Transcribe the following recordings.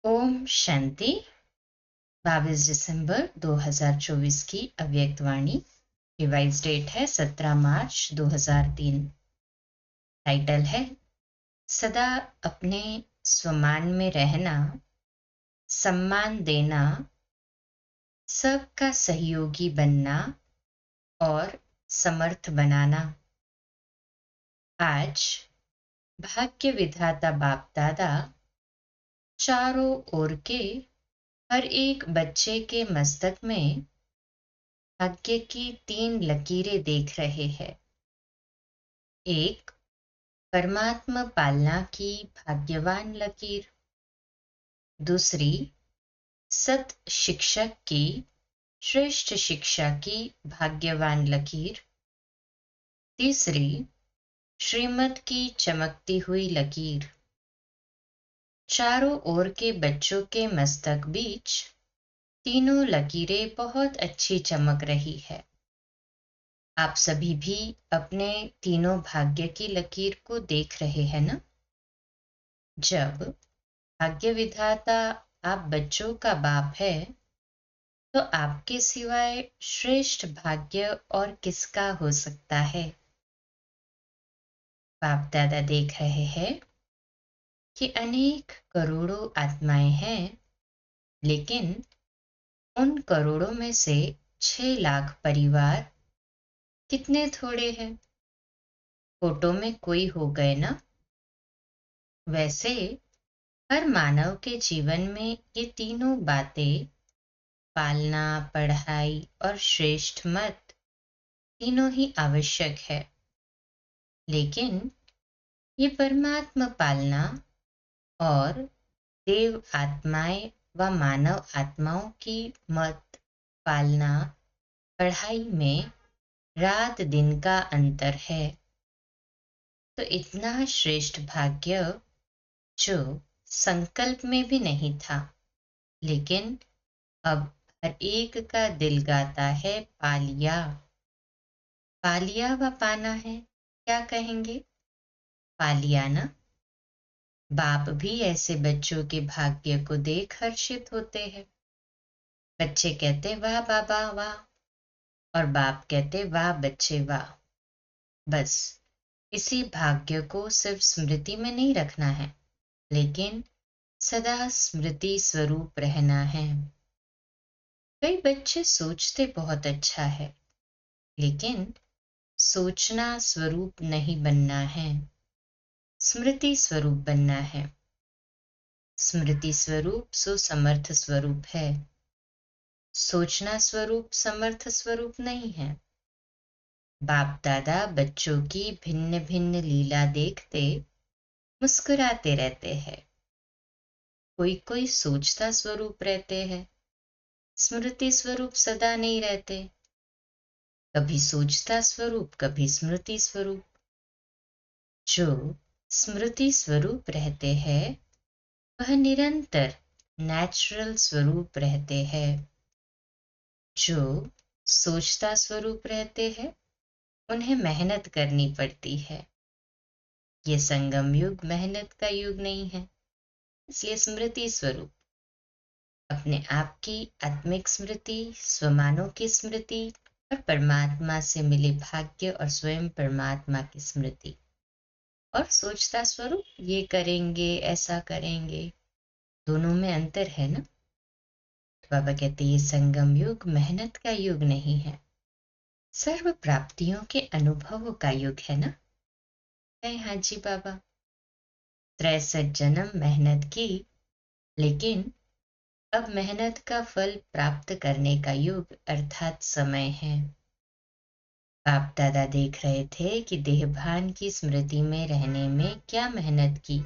ओम शांति। 22 दिसंबर 2024 की अव्यक्त वाणी। Revise date है 17 मार्च 2003। टाइटल है सदा अपने स्वमान में रहना, सम्मान देना, सबका सहयोगी बनना और समर्थ बनाना। आज भाग्य विधाता बाप दादा चारों ओर के हर एक बच्चे के मस्तक में भाग्य की 3 लकीरें देख रहे हैं। एक, परमात्मा पालना की भाग्यवान लकीर। दूसरी, सत शिक्षक की श्रेष्ठ शिक्षा की भाग्यवान लकीर। तीसरी, श्रीमत की चमकती हुई लकीर। चारों ओर के बच्चों के मस्तक बीच तीनों लकीरें बहुत अच्छी चमक रही है। आप सभी भी अपने तीनों भाग्य की लकीर को देख रहे हैं ना? जब भाग्य विधाता आप बच्चों का बाप है तो आपके सिवाय श्रेष्ठ भाग्य और किसका हो सकता है? बाप दादा देख रहे हैं कि अनेक करोड़ों आत्माएं हैं, लेकिन उन करोड़ों में से 6 लाख परिवार कितने थोड़े हैं। फोटो में कोई हो गए ना? वैसे हर मानव के जीवन में ये तीनों बातें, पालना, पढ़ाई और श्रेष्ठ मत, तीनों ही आवश्यक है। लेकिन ये परमात्मा पालना और देव आत्माएं व मानव आत्माओं की मत पालना पढ़ाई में रात दिन का अंतर है। तो इतना श्रेष्ठ भाग्य जो संकल्प में भी नहीं था, लेकिन अब हर एक का दिल गाता है पालिया। पालिया व पाना है, क्या कहेंगे? पालिया ना। बाप भी ऐसे बच्चों के भाग्य को देख हर्षित होते हैं। बच्चे कहते वाह बाबा वाह, और बाप कहते वाह बच्चे वाह। बस इसी भाग्य को सिर्फ स्मृति में नहीं रखना है, लेकिन सदा स्मृति स्वरूप रहना है। कई बच्चे सोचते बहुत अच्छा है, लेकिन सोचना स्वरूप नहीं बनना है, स्मृति स्वरूप बनना है। स्मृति स्वरूप सुसमर्थ स्वरूप है, सोचना स्वरूप समर्थ स्वरूप नहीं है। बाप दादा बच्चों की भिन्न भिन्न लीला देखते मुस्कुराते रहते हैं। कोई कोई सोचता स्वरूप रहते हैं, स्मृति स्वरूप सदा नहीं रहते। कभी सोचता स्वरूप, कभी स्मृति स्वरूप। जो स्मृति स्वरूप रहते हैं वह निरंतर नेचुरल स्वरूप रहते हैं। जो सोचता स्वरूप रहते हैं उन्हें मेहनत करनी पड़ती है। ये संगम युग मेहनत का युग नहीं है, इसलिए स्मृति स्वरूप अपने आप की आत्मिक स्मृति, स्वमानों की स्मृति और परमात्मा से मिले भाग्य और स्वयं परमात्मा की स्मृति। और सोचता स्वरूप ये करेंगे, ऐसा करेंगे, दोनों में अंतर है ना? तो बाबा कहते ये संगम युग मेहनत का युग नहीं है, सर्व प्राप्तियों के अनुभवों का युग है ना? है हाँ जी बाबा। 63 जन्म मेहनत की, लेकिन अब मेहनत का फल प्राप्त करने का युग अर्थात समय है। बाप दादा देख रहे थे कि देहभान की स्मृति में रहने में क्या मेहनत की।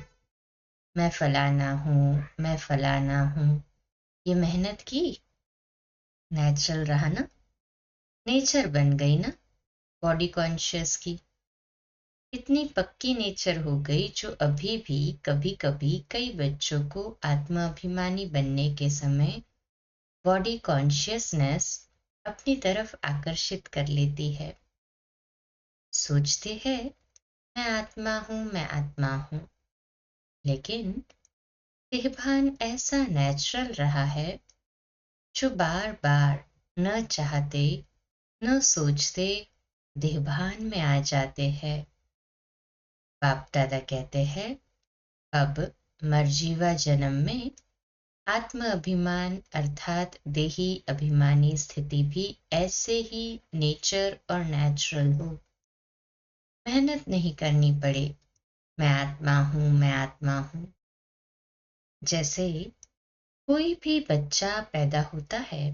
मैं फलाना हूँ, मैं फलाना हूँ, ये मेहनत की? नेचुरल रहा ना, नेचर बन गई ना बॉडी कॉन्शियस की। इतनी पक्की नेचर हो गई जो अभी भी कभी कभी कई बच्चों को आत्माभिमानी बनने के समय बॉडी कॉन्शियसनेस अपनी तरफ आकर्षित कर लेती है। सोचते हैं मैं आत्मा हूं, मैं आत्मा हूं, लेकिन देहभान ऐसा नेचुरल रहा है जो बार बार न चाहते न सोचते देहभान में आ जाते हैं। बाप दादा कहते हैं अब मर्जीवा जन्म में आत्म अभिमान अर्थात देही अभिमानी स्थिति भी ऐसे ही नेचर और नेचुरल हो। मेहनत नहीं करनी पड़े, मैं आत्मा हूं, मैं आत्मा हूं। जैसे कोई भी बच्चा पैदा होता है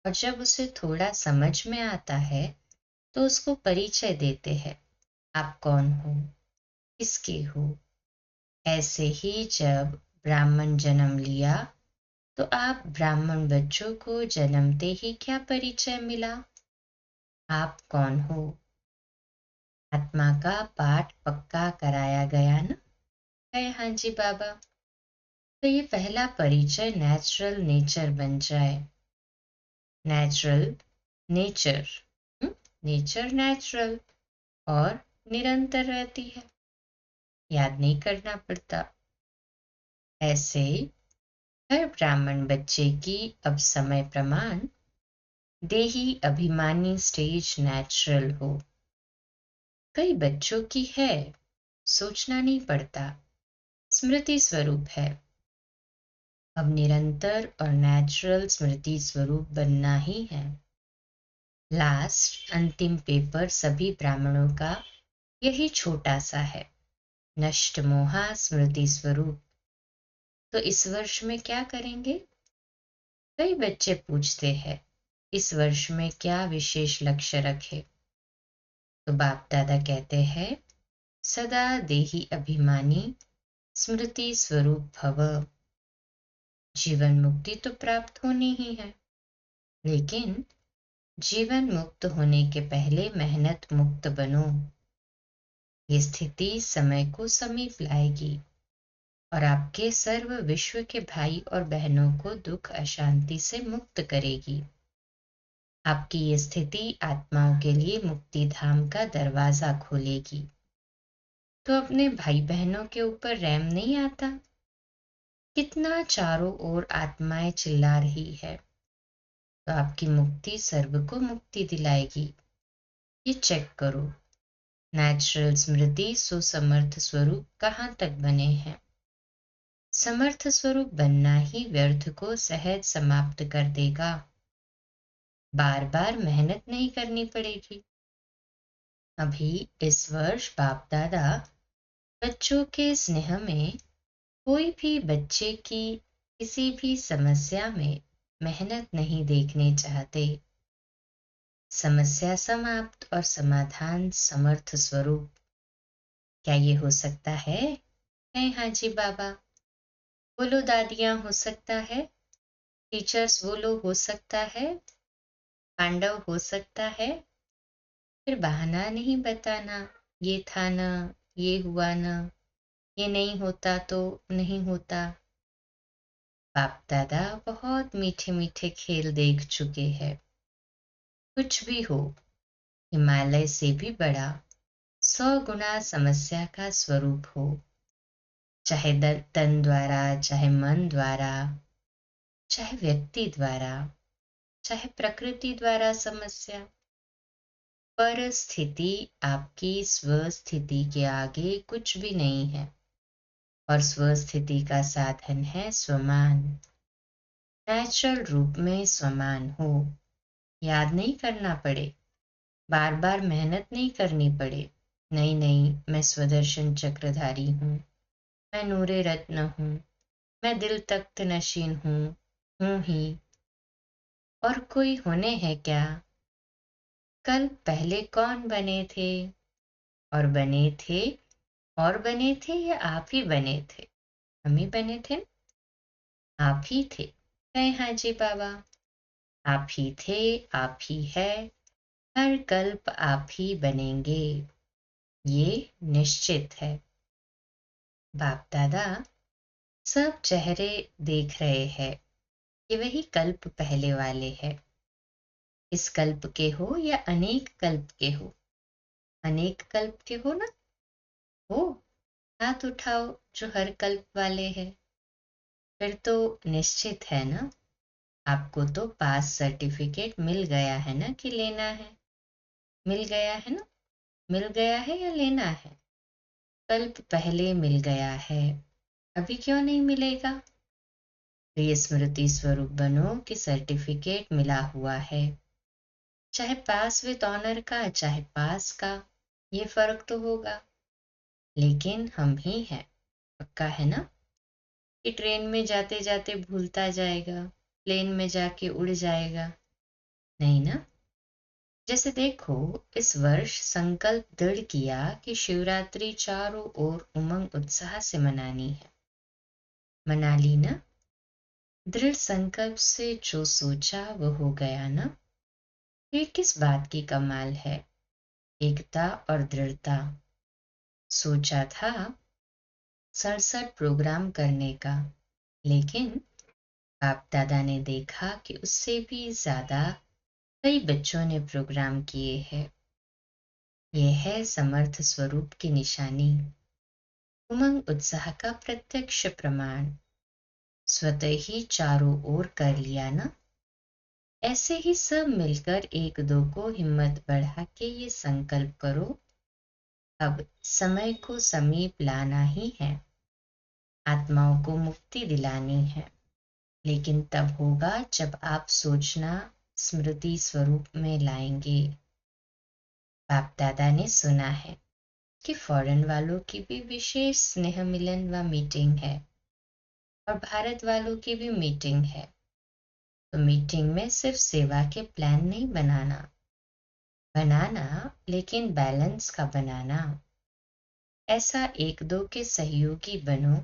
और जब उसे थोड़ा समझ में आता है तो उसको परिचय देते हैं, आप कौन हो, किसके हो। ऐसे ही जब ब्राह्मण जन्म लिया तो आप ब्राह्मण बच्चों को जन्मते ही क्या परिचय मिला, आप कौन हो। आत्मा का पाठ पक्का कराया गया ना, है हाँ जी बाबा। तो ये पहला परिचय नेचुरल नेचर बन जाए। नेचुरल नेचर, नेचर नेचुरल और निरंतर रहती है, याद नहीं करना पड़ता। ऐसे हर ब्राह्मण बच्चे की अब समय प्रमाण देही अभिमानी स्टेज नेचुरल हो। कई बच्चों की है, सोचना नहीं पड़ता, स्मृति स्वरूप है। अब निरंतर और नेचुरल स्मृति स्वरूप बनना ही है। लास्ट अंतिम पेपर सभी ब्राह्मणों का यही छोटा सा है, नष्ट मोहा स्मृति स्वरूप। तो इस वर्ष में क्या करेंगे? कई बच्चे पूछते हैं इस वर्ष में क्या विशेष लक्ष्य रखे। तो बाप दादा कहते हैं सदा देही अभिमानी स्मृति स्वरूप भव। जीवन मुक्ति तो प्राप्त होनी ही है, लेकिन जीवन मुक्त होने के पहले मेहनत मुक्त बनो। ये स्थिति समय को समीप लाएगी और आपके सर्व विश्व के भाई और बहनों को दुख अशांति से मुक्त करेगी। आपकी ये स्थिति आत्माओं के लिए मुक्ति धाम का दरवाजा खोलेगी। तो अपने भाई बहनों के ऊपर रहम नहीं आता? कितना चारों ओर आत्माएं चिल्ला रही है, तो आपकी मुक्ति सर्व को मुक्ति दिलाएगी। ये चेक करो, नेचुरल स्मृति सुसमर्थ स्वरूप कहाँ तक बने हैं। समर्थ स्वरूप बनना ही व्यर्थ को सहज समाप्त कर देगा। बार बार मेहनत नहीं करनी पड़ेगी। अभी इस वर्ष बाप दादा बच्चों के स्नेह में कोई भी बच्चे की किसी भी समस्या में मेहनत नहीं देखने चाहते। समस्या समाप्त और समाधान समर्थ स्वरूप। क्या ये हो सकता है? नहीं हाँ जी बाबा। बोलो दादियां, हो सकता है। टीचर्स बोलो, हो सकता है। पांडव, हो सकता है। फिर बहाना नहीं बताना, ये था ना, ये हुआ ना, ये नहीं होता तो नहीं होता। बाप दादा बहुत मीठे मीठे खेल देख चुके हैं। कुछ भी हो, हिमालय से भी बड़ा 100 गुना समस्या का स्वरूप हो, चाहे तन द्वारा, चाहे मन द्वारा, चाहे व्यक्ति द्वारा, चाहे प्रकृति द्वारा समस्या। पर स्थिति आपकी स्वस्थिति के आगे कुछ भी नहीं है और स्वस्थिति का साधन है स्वमान। नेचुरल रूप में स्वमान हो, याद नहीं करना पड़े, बार बार मेहनत नहीं करनी पड़े। नहीं नहीं, मैं स्वदर्शन चक्रधारी हूँ, मैं नूरे रत्न हूँ, मैं दिल तख्त नशीन हूँ ही। और कोई होने हैं क्या? कल पहले कौन बने थे? और बने थे, और बने थे या आप ही बने थे? हम ही बने थे, आप ही थे। कहे हाँ जी बाबा, आप ही थे, आप ही है, हर कल्प आप ही बनेंगे, ये निश्चित है। बाप दादा सब चेहरे देख रहे हैं, ये वही कल्प पहले वाले हैं। इस कल्प के हो या अनेक कल्प के हो, अनेक कल्प के हो ना, हो हाथ उठाओ जो हर कल्प वाले हैं। फिर तो निश्चित है ना, आपको तो पास सर्टिफिकेट मिल गया है ना कि लेना है? मिल गया है ना? मिल गया है या लेना है? कल्प पहले मिल गया है, अभी क्यों नहीं मिलेगा? तो ये स्मृति स्वरूप बनो कि सर्टिफिकेट मिला हुआ है, चाहे पास विद ऑनर का, चाहे पास का, ये फर्क तो होगा, लेकिन हम ही हैं। पक्का है ना कि ट्रेन में जाते जाते भूलता जाएगा, प्लेन में जाके उड़ जाएगा? नहीं ना। जैसे देखो, इस वर्ष संकल्प दृढ़ किया कि शिवरात्रि चारों ओर उमंग उत्साह से मनानी है। मना ली ना? दृढ़ संकल्प से जो सोचा वो हो गया ना? ये किस बात की कमाल है, एकता और दृढ़ता। सोचा था 67 प्रोग्राम करने का, लेकिन बाप दादा ने देखा कि उससे भी ज्यादा कई बच्चों ने प्रोग्राम किए हैं। यह है समर्थ स्वरूप की निशानी, उमंग उत्साह का प्रत्यक्ष प्रमाण। स्वतः ही चारों ओर कर लिया ना? ऐसे ही सब मिलकर एक दो को हिम्मत बढ़ा के ये संकल्प करो, अब समय को समीप लाना ही है, आत्माओं को मुक्ति दिलानी है। लेकिन तब होगा जब आप सोचना स्मृति स्वरूप में लाएंगे। बाप दादा ने सुना है कि फॉरेन वालों की भी विशेष स्नेह मिलन व मीटिंग है, और भारत वालों की भी मीटिंग है। तो मीटिंग में सिर्फ सेवा के प्लान नहीं बनाना, लेकिन बैलेंस का बनाना। ऐसा एक दो के सहयोगी बनो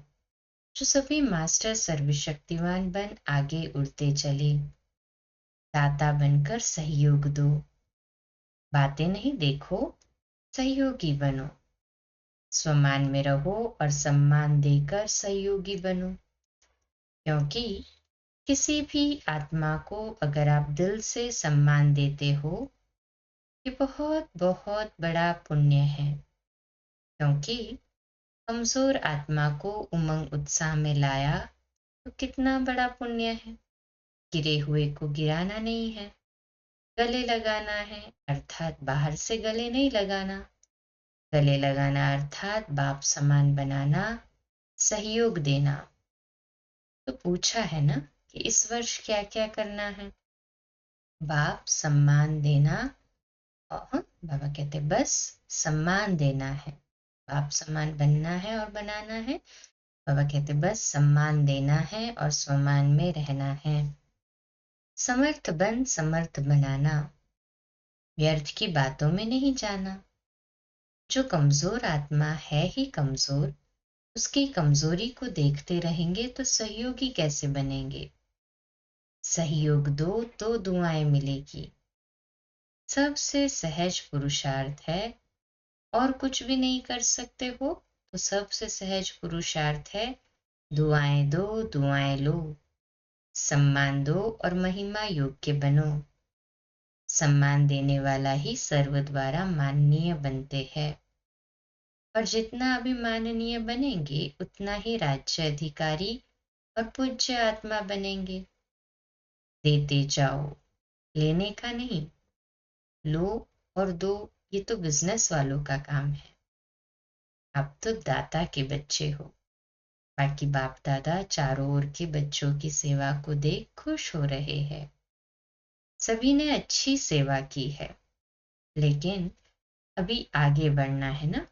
जो सभी मास्टर सर्वशक्तिमान बन आगे उड़ते चले। दाता बनकर सहयोग दो, बातें नहीं देखो, सहयोगी बनो। स्वमान में रहो और सम्मान देकर सहयोगी बनो, क्योंकि किसी भी आत्मा को अगर आप दिल से सम्मान देते हो, ये बहुत बहुत बड़ा पुण्य है। क्योंकि कमजोर आत्मा को उमंग उत्साह में लाया तो कितना बड़ा पुण्य है। गिरे हुए को गिराना नहीं है, गले लगाना है, अर्थात बाहर से गले नहीं लगाना। गले लगाना अर्थात बाप समान बनाना, सहयोग देना। तो पूछा है ना कि इस वर्ष क्या क्या करना है? बाप सम्मान देना, और बाबा कहते बस सम्मान देना है। बाप समान बनना है और बनाना है, बाबा कहते बस सम्मान देना है और स्वमान में रहना है। समर्थ बन समर्थ बनाना, व्यर्थ की बातों में नहीं जाना। जो कमजोर आत्मा है ही कमजोर, उसकी कमजोरी को देखते रहेंगे तो सहयोगी कैसे बनेंगे? सहयोग दो तो दुआएं मिलेगी। सबसे सहज पुरुषार्थ है, और कुछ भी नहीं कर सकते हो तो सबसे सहज पुरुषार्थ है, दुआएं दो दुआएं लो। सम्मान दो और महिमा योग्य बनो। सम्मान देने वाला ही सर्व द्वारा माननीय बनते हैं, और जितना अभिमाननीय बनेंगे उतना ही राज्य अधिकारी और पूज्य आत्मा बनेंगे। देते जाओ, लेने का नहीं। लो और दो, ये तो बिजनेस वालों का काम है। आप तो दाता के बच्चे हो। बाकी बाप दादा चारों ओर के बच्चों की सेवा को देख खुश हो रहे हैं। सभी ने अच्छी सेवा की है, लेकिन अभी आगे बढ़ना है ना?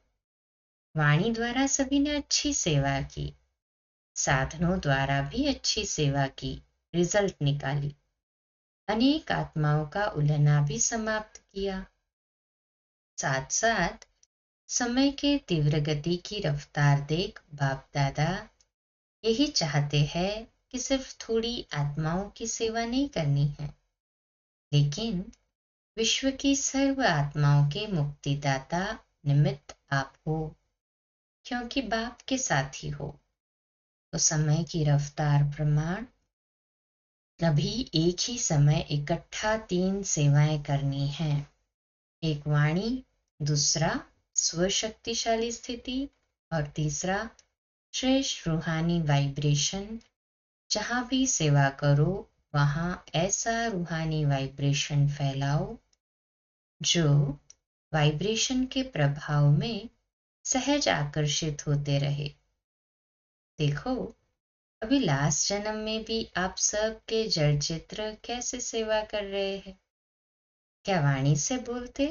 वाणी द्वारा सभी ने अच्छी सेवा की, साधनों द्वारा भी अच्छी सेवा की, रिजल्ट निकाली। अनेक आत्माओं का उलहना भी समाप्त किया। साथ साथ समय के तीव्र गति की रफ्तार देख बाप दादा यही चाहते हैं कि सिर्फ थोड़ी आत्माओं की सेवा नहीं करनी है, लेकिन विश्व की सर्व आत्माओं के मुक्तिदाता निमित्त आप हो, क्योंकि बाप के साथ ही हो। तो समय की रफ्तार प्रमाण अभी एक ही समय इकट्ठा 3 सेवाएं करनी है। एक वाणी, दूसरा स्वशक्तिशाली स्थिति, और तीसरा श्रेष्ठ रूहानी वाइब्रेशन जहाँ भी सेवा करो वहाँ ऐसा रूहानी वाइब्रेशन फैलाओ जो वाइब्रेशन के प्रभाव में सहज आकर्षित होते रहे। देखो, अभी लास्ट जन्म में भी आप सब के जड़ चित्र कैसे सेवा कर रहे हैं। क्या वाणी से बोलते?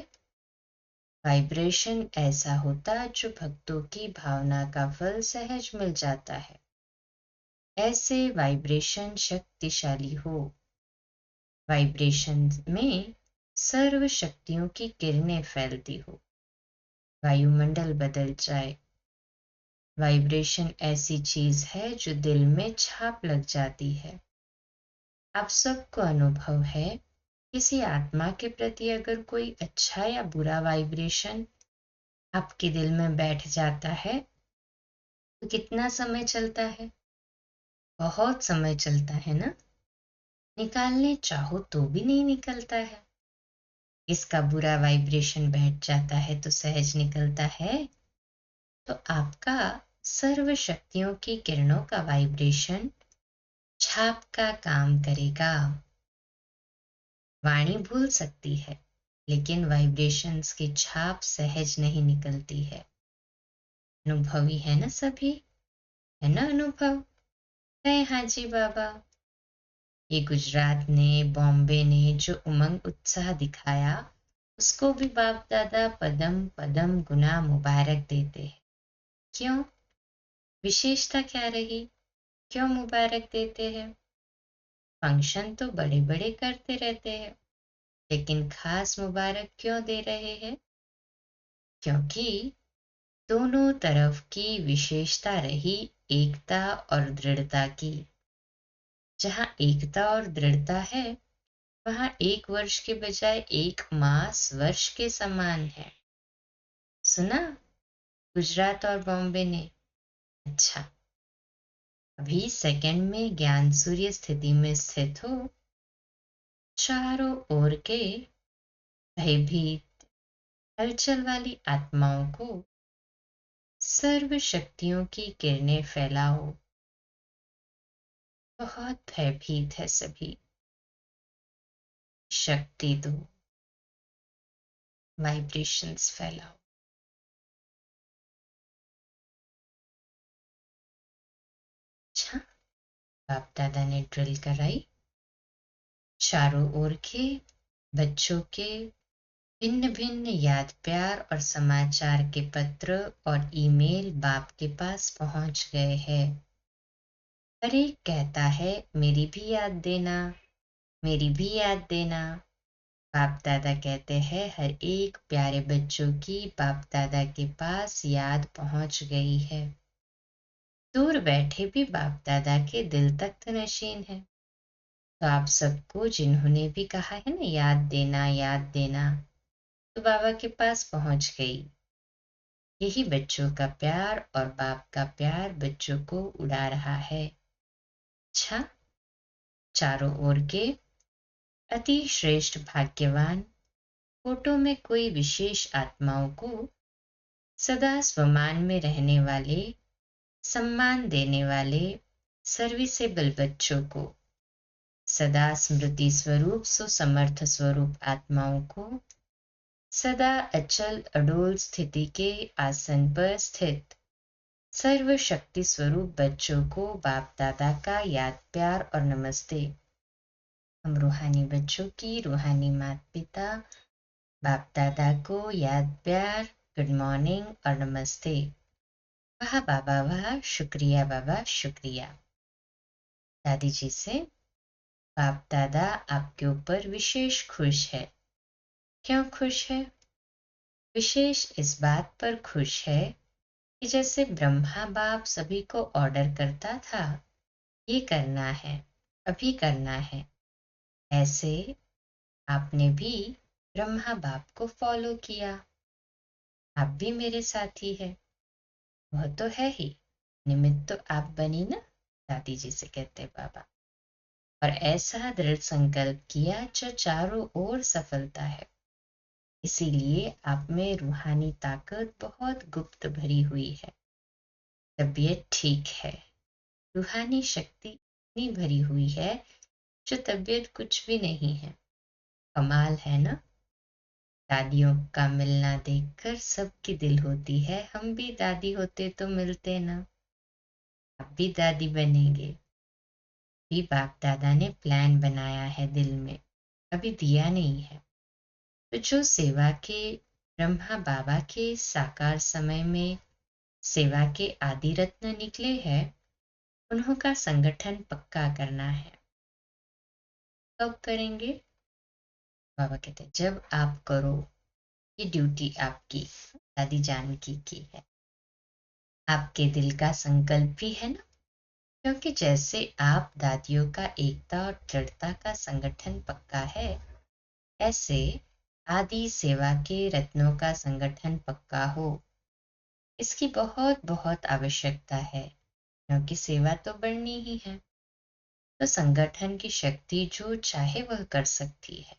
वाइब्रेशन ऐसा होता जो भक्तों की भावना का फल सहज मिल जाता है। ऐसे वाइब्रेशन शक्तिशाली हो। वाइब्रेशन में सर्व शक्तियों की किरणें फैलती हो, वायुमंडल बदल जाए। वाइब्रेशन ऐसी चीज है जो दिल में छाप लग जाती है। आप सबको अनुभव है, किसी आत्मा के प्रति अगर कोई अच्छा या बुरा वाइब्रेशन आपके दिल में बैठ जाता है तो कितना समय चलता है? बहुत समय चलता है ना। निकालने चाहो तो भी नहीं निकलता है। इसका बुरा वाइब्रेशन बैठ जाता है तो सहज निकलता है। तो आपका सर्व शक्तियों की किरणों का वाइब्रेशन छाप का काम करेगा। वाणी भूल सकती है लेकिन वाइब्रेशंस की छाप सहज नहीं निकलती है। अनुभवी है ना सभी? है ना अनुभव? है हाजी बाबा। ये गुजरात ने, बॉम्बे ने जो उमंग उत्साह दिखाया उसको भी बाप दादा पदम पदम गुना मुबारक देते हैं। क्यों? विशेषता क्या रही? क्यों मुबारक देते हैं? फंक्शन तो बड़े बड़े करते रहते हैं, लेकिन खास मुबारक क्यों दे रहे हैं? क्योंकि दोनों तरफ की विशेषता रही एकता और दृढ़ता की। जहाँ एकता और दृढ़ता है वहाँ 1 वर्ष के बजाय 1 मास वर्ष के समान है। सुना गुजरात और बॉम्बे ने? अच्छा, अभी सेकंड में ज्ञान सूर्य स्थिति में स्थित हो, चारों ओर के भयभीत हलचल वाली आत्माओं को सर्व शक्तियों की किरणें फैलाओ। बहुत भयभीत है सभी, शक्ति दो, वाइब्रेशंस फैलाओ। अच्छा, बाप दादा ने ड्रिल कराई। चारों ओर के बच्चों के भिन्न भिन्न याद प्यार और समाचार के पत्र और ईमेल बाप के पास पहुंच गए हैं। हर एक कहता है मेरी भी याद देना, मेरी भी याद देना। बाप दादा कहते हैं हर एक प्यारे बच्चों की बाप दादा के पास याद पहुंच गई है। दूर बैठे भी बाप दादा के दिल तक नशीन है। तो आप सबको जिन्होंने भी कहा है ना याद देना, तो बाबा के पास पहुंच गई। यही बच्चों का प्यार और बाप का प्यार बच्चों को उड़ा रहा है। अच्छा, चारों ओर के अति श्रेष्ठ भाग्यवान फोटो में कोई विशेष आत्माओं को सदा स्वमान में रहने वाले, सम्मान देने वाले सर्विसेबल बच्चों को, सदा स्मृति स्वरूप समर्थ स्वरूप आत्माओं को, सदा अचल अडोल स्थिति के आसन पर स्थित सर्व शक्ति स्वरूप बच्चों को बाप दादा का याद प्यार और नमस्ते। हम रूहानी बच्चों की रूहानी माता पिता बाप दादा को याद प्यार, गुड मॉर्निंग और नमस्ते। वाह बाबा वाह, शुक्रिया बाबा शुक्रिया। दादी जी से बाप दादा आपके ऊपर विशेष खुश है। क्यों खुश है? विशेष इस बात पर खुश है कि जैसे ब्रह्मा बाप सभी को ऑर्डर करता था, ये करना है, अभी करना है, ऐसे आपने भी ब्रह्मा बाप को फॉलो किया। आप भी मेरे साथी है। वह तो है ही, निमित्त तो आप बनी ना, दादी जी से कहते बाबा। और ऐसा दृढ़ संकल्प किया जो चारों ओर सफलता है। इसीलिए आप में रूहानी ताकत बहुत गुप्त भरी हुई है। तबीयत ठीक है, रूहानी शक्ति इतनी भरी हुई है जो तबीयत कुछ भी नहीं है। कमाल है ना। दादियों का मिलना देखकर सबकी दिल होती है, हम भी दादी होते तो मिलते ना। अब भी दादी बनेंगे। भी बाप दादा ने प्लान बनाया है दिल में, अभी दिया नहीं है। तो जो सेवा के ब्रह्मा बाबा के साकार समय में सेवा के आदि रत्न निकले हैं, उन्हों का संगठन पक्का करना है। कब करेंगे? बाबा कहते हैं जब आप करो। ये ड्यूटी आपकी, दादी जानकी की है। आपके दिल का संकल्प भी है ना। क्योंकि जैसे आप दादियों का एकता और दृढ़ता का संगठन पक्का है, ऐसे आदि सेवा के रत्नों का संगठन पक्का हो। इसकी बहुत बहुत आवश्यकता है, क्योंकि सेवा तो बढ़नी ही है। तो संगठन की शक्ति जो चाहे वह कर सकती है।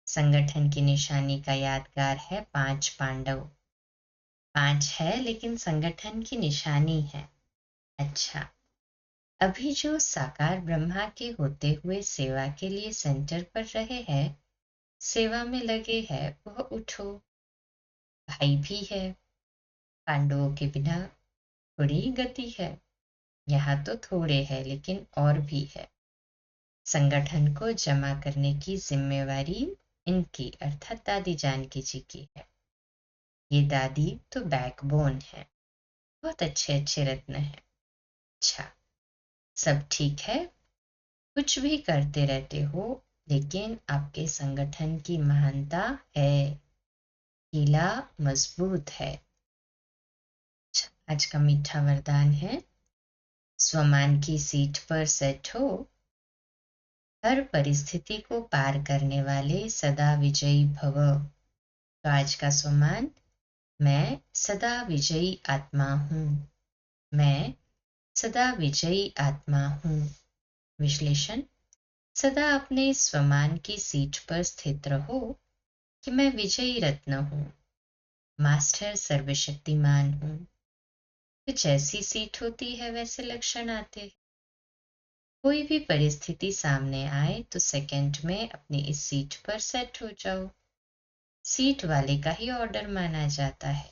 संगठन की निशानी का यादगार है 5 पांडव। 5 है लेकिन संगठन की निशानी है। अच्छा, अभी जो साकार ब्रह्मा के होते हुए सेवा के लिए सेंटर पर रहे हैं, सेवा में लगे हैं, वह उठो। भाई भी है। पांडवों के बिना थोड़ी गति है। यहाँ तो थोड़े है लेकिन और भी है। संगठन को जमा करने की जिम्मेवारी इनकी अर्थात दादी जानकी जी की है। ये दादी तो बैकबोन है। बहुत अच्छे अच्छे रत्न है। अच्छा, सब ठीक है। कुछ भी करते रहते हो, लेकिन आपके संगठन की महानता है, किला मजबूत है। अच्छा, आज का मीठा वरदान है, स्वमान की सीट पर सेट हो, हर परिस्थिति को पार करने वाले सदा विजयी भव। तो आज का स्वमान, मैं सदा विजयी आत्मा हूँ। मैं सदा विजयी आत्मा हूँ। विश्लेषण, सदा अपने स्वमान की सीट पर स्थित रहो कि मैं विजयी रत्न हूँ, मास्टर सर्वशक्तिमान हूँ। तो जैसी सीट होती है वैसे लक्षण आते हैं। कोई भी परिस्थिति सामने आए तो सेकंड में अपनी इस सीट पर सेट हो जाओ। सीट वाले का ही ऑर्डर माना जाता है।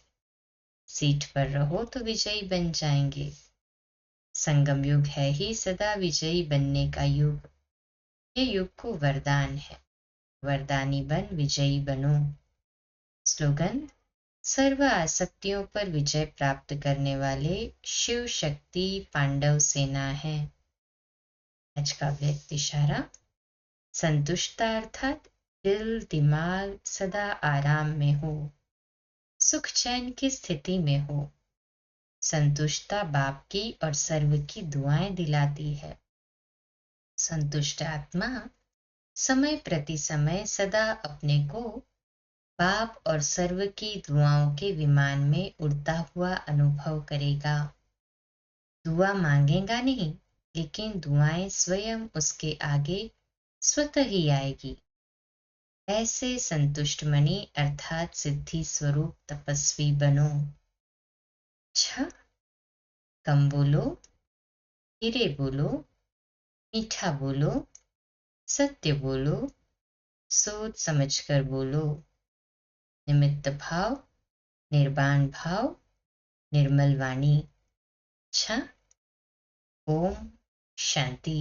सीट पर रहो तो विजयी बन जाएंगे। संगम युग है ही सदा विजयी बनने का युग। ये युग को वरदान है, वरदानी बन विजयी बनो। स्लोगन, सर्व आसक्तियों पर विजय प्राप्त करने वाले शिव शक्ति पांडव सेना है। आज का व्यक्त इशारा, संतुष्टता अर्थात दिल दिमाग सदा आराम में हो, सुख चैन की स्थिति में हो। संतुष्टता बाप की और सर्व की दुआएं दिलाती है। संतुष्ट आत्मा समय प्रति समय सदा अपने को बाप और सर्व की दुआओं के विमान में उड़ता हुआ अनुभव करेगा। दुआ मांगेगा नहीं, लेकिन दुआएं स्वयं उसके आगे स्वतः ही आएगी। ऐसे संतुष्ट मणि अर्थात सिद्धि स्वरूप तपस्वी बनो। अच्छा, कम बोलो, धीरे बोलो, मीठा बोलो, सत्य बोलो, सोच समझकर बोलो। निमित्त भाव, निर्वाण भाव, निर्मल वाणी। अच्छा, ओम शांति।